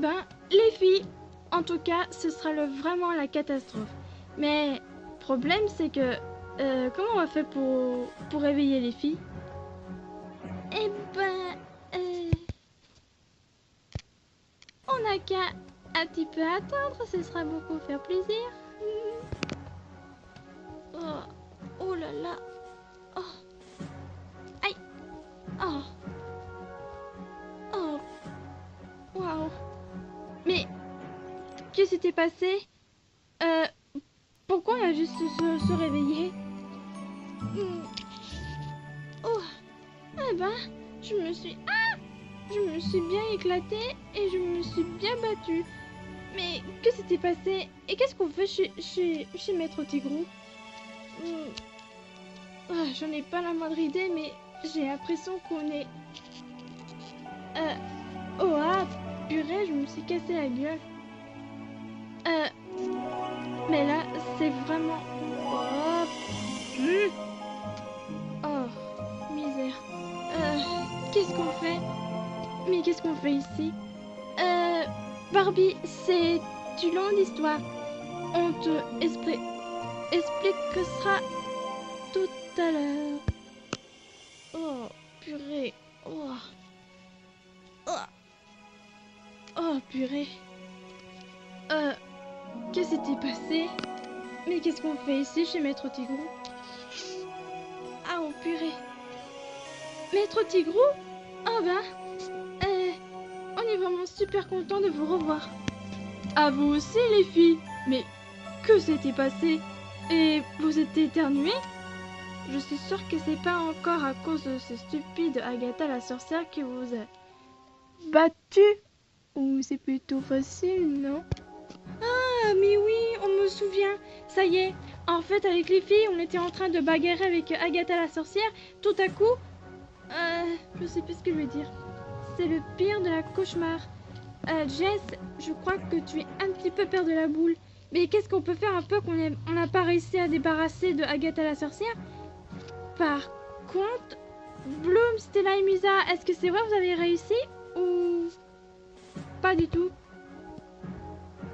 ben, les filles, en tout cas, ce sera vraiment la catastrophe. Mais, problème, c'est que, comment on va faire pour réveiller les filles? Eh ben, on n'a qu'à un petit peu attendre, ce sera beaucoup faire plaisir. Oh, oh là là. Oh, aïe. Oh, oh, waouh. Mais, qu'est-ce qui s'était passé? Pourquoi on a juste se réveiller? Oh, eh ben, je me suis bien éclatée et je me suis bien battue. Mais que s'était passé? Et qu'est-ce qu'on fait chez Maître Tigrou? J'en ai pas la moindre idée, mais j'ai l'impression qu'on est... Oh ah, purée, je me suis cassé la gueule. Mais là, c'est vraiment... Oh, oh, misère. Qu'est-ce qu'on fait? Mais qu'est-ce qu'on fait ici? Barbie, c'est une longue histoire. On te expliquera tout à l'heure. Oh, purée. Oh. Oh. Oh, purée. Qu'est-ce qui s'était passé? Mais qu'est-ce qu'on fait ici chez Maître Tigrou? Ah, oh, purée. Maître Tigrou? Ah ben, on est vraiment super content de vous revoir. À vous aussi, les filles. Mais que s'était passé? Et vous êtes éternué? Je suis sûre que c'est pas encore à cause de ce stupide Agatha la sorcière qui vous a battu. Ou c'est plutôt facile, non? Ah, mais oui, on me souvient. Ça y est. En fait, avec les filles, on était en train de bagarrer avec Agatha la sorcière. Tout à coup, je sais plus ce que je veux dire. C'est le pire de la cauchemar. Jess, je crois que tu es un petit peu peur de la boule. Mais qu'est-ce qu'on peut faire un peu qu'on n'a pas réussi à débarrasser de Agatha la sorcière? Par contre, Bloom, Stella et Misa, est-ce que c'est vrai vous avez réussi? Ou pas du tout?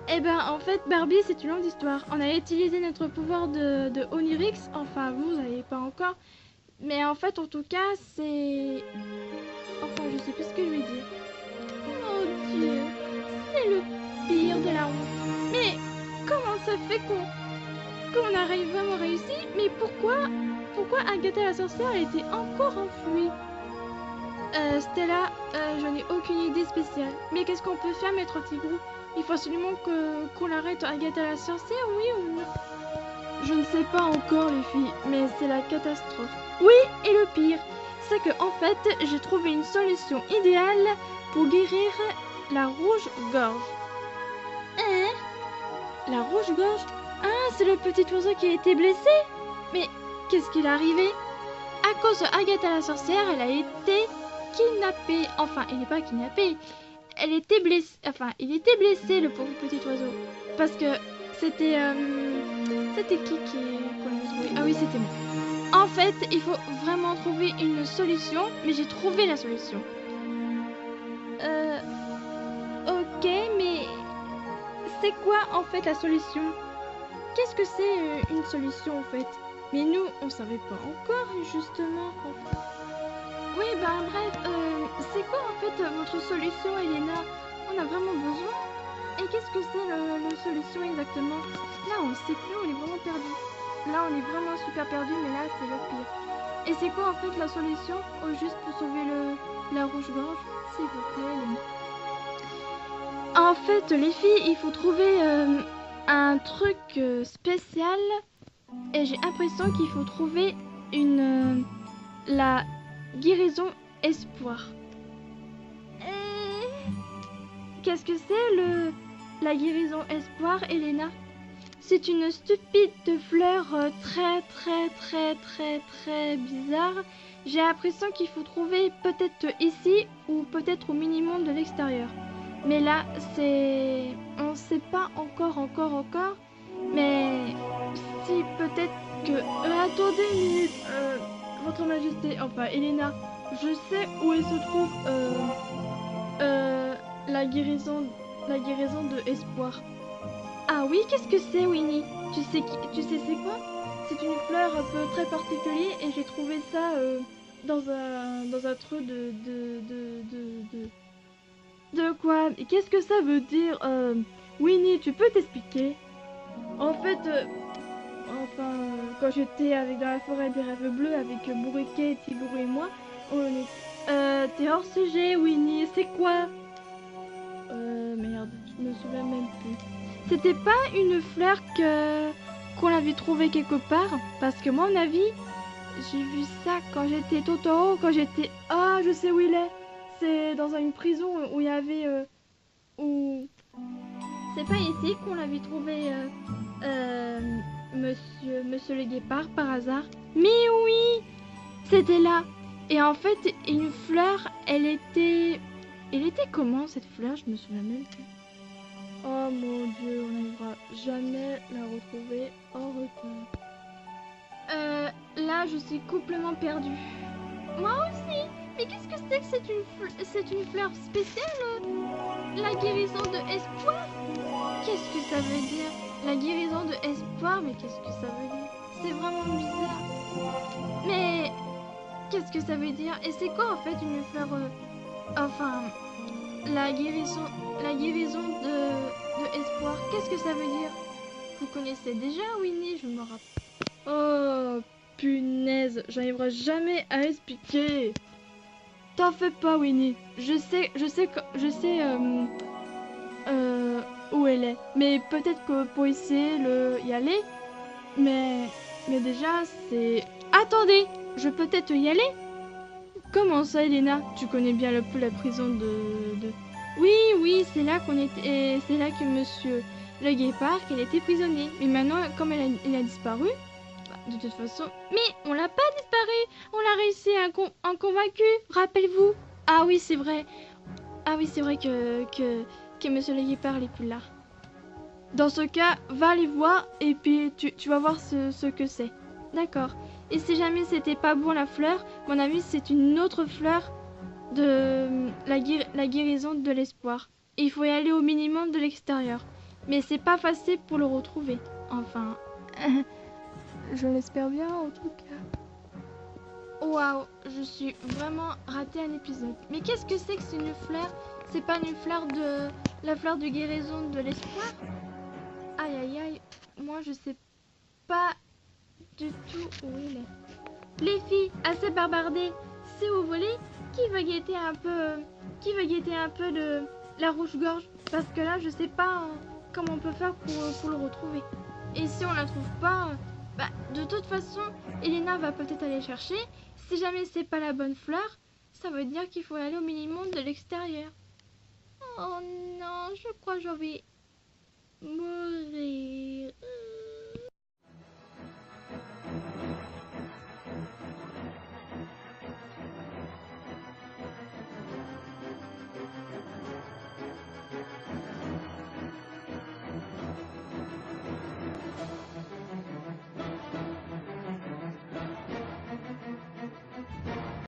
Eh ben, en fait, Barbie, c'est une longue histoire. On a utilisé notre pouvoir de Onirix. Enfin, vous n'avez pas encore. Mais en fait, en tout cas, c'est... Enfin, je sais plus ce que je vais dire. Oh Dieu, c'est le pire de la honte. Mais comment ça fait qu'on a vraiment réussi? Mais pourquoi Agatha la sorcière elle était encore enfuie? Stella, j'en ai aucune idée spéciale. Mais qu'est-ce qu'on peut faire, Maître Tigrou? Il faut absolument qu'on arrête Agatha la sorcière, oui ou non? Je ne sais pas encore, les filles, mais c'est la catastrophe. Oui, et le pire, c'est que en fait, j'ai trouvé une solution idéale pour guérir la rouge-gorge. Hein? La rouge-gorge? Ah, c'est le petit oiseau qui a été blessé? Mais qu'est-ce qui est arrivé? À cause de Agatha la sorcière, elle a été kidnappée. Enfin, elle n'est pas kidnappée. Elle était blessée. Enfin, il était blessé, le pauvre petit oiseau. Parce que c'était... C'était qui qu'on avait trouvé? Ah oui, c'était moi. En fait, il faut vraiment trouver une solution. Mais j'ai trouvé la solution. Ok, mais... C'est quoi, en fait, la solution? Qu'est-ce que c'est une solution, en fait? Mais nous, on savait pas encore, justement. Oui, ben bref, c'est quoi en fait votre solution, Elena? On a vraiment besoin. Et qu'est-ce que c'est la solution exactement? Là, on sait plus, on est vraiment perdu. Là, on est vraiment super perdu, mais là, c'est le pire. Et c'est quoi en fait la solution au juste pour sauver la rouge-gorge? S'il vous plaît, Elena. En fait, les filles, il faut trouver un truc spécial. Et j'ai l'impression qu'il faut trouver la guérison espoir. Qu'est-ce que c'est la guérison espoir, Elena? C'est une stupide fleur très bizarre. J'ai l'impression qu'il faut trouver peut-être ici ou peut-être au minimum de l'extérieur. Mais là, c'est... On sait pas encore. Mais si peut-être que... attendez une minute. Votre Majesté, enfin Elena, je sais où elle se trouve la guérison la guérison de Espoir. Ah oui, qu'est-ce que c'est, Winnie? Tu sais c'est quoi? C'est une fleur un peu très particulier et j'ai trouvé ça dans un trou de quoi? Et qu'est-ce que ça veut dire? Winnie, tu peux t'expliquer? En fait, quand j'étais dans la forêt des rêves bleus avec Bourriquet, Tigourou et moi, on est... t'es hors sujet, Winnie, c'est quoi? Merde, je me souviens même plus. C'était pas une fleur qu'on avait trouvée quelque part? Parce que moi, à mon avis, j'ai vu ça quand j'étais tout en haut, quand j'étais... Ah, je sais où il est. C'est dans une prison où il y avait... où... C'est pas ici qu'on l'avait trouvé, monsieur le guépard, par hasard? Mais oui! C'était là. Et en fait, une fleur, elle était comment, cette fleur? Je me souviens même plus. Oh mon Dieu, on n'arrivera jamais la retrouver. Oh, retour. Là, je suis complètement perdue. Moi aussi. Mais qu'est-ce que c'est que c'est une fleur spéciale? La guérison de Espoir? Qu'est-ce que ça veut dire? La guérison de Espoir? Mais qu'est-ce que ça veut dire? C'est vraiment bizarre. Mais qu'est-ce que ça veut dire? Et c'est quoi en fait une fleur... Enfin, la guérison de Espoir? Qu'est-ce que ça veut dire? Vous connaissez déjà, Winnie? Je me rappelle. Oh, punaise, j'arriverai jamais à expliquer. T'en fais pas, Winnie. Je sais où elle est. Mais peut-être que pour essayer y aller. Mais déjà, c'est... Attendez, je peux peut-être y aller? Comment ça, Elena? Tu connais bien le peu la prison de... Oui, c'est là qu'on était... C'est là que monsieur le guépard, qu'elle était prisonnier. Mais maintenant, comme elle a disparu... De toute façon... Mais on l'a pas disparu. On l'a réussi à en convaincu. Rappelez-vous. Ah oui, c'est vrai. Ah oui, c'est vrai que monsieur le guépard n'est plus là. Dans ce cas, va aller voir et puis tu vas voir ce que c'est. D'accord. Et si jamais c'était pas bon la fleur, mon avis, c'est une autre fleur de la guérison de l'espoir. Il faut y aller au minimum de l'extérieur. Mais c'est pas facile pour le retrouver. Enfin... Je l'espère bien en tout cas. Waouh, je suis vraiment raté un épisode. Mais qu'est-ce que c'est une fleur? C'est pas une fleur de... La fleur de guérison de l'espoir? Aïe aïe aïe, moi je sais pas du tout où il est. Les filles, assez barbardées, si vous voulez, qui veut guetter un peu de la rouge-gorge? Parce que là, je sais pas comment on peut faire pour le retrouver. Et si on la trouve pas... Bah, de toute façon, Elena va peut-être aller chercher. Si jamais c'est pas la bonne fleur, ça veut dire qu'il faut aller au minimum de l'extérieur. Oh non, je crois que je vais mourir.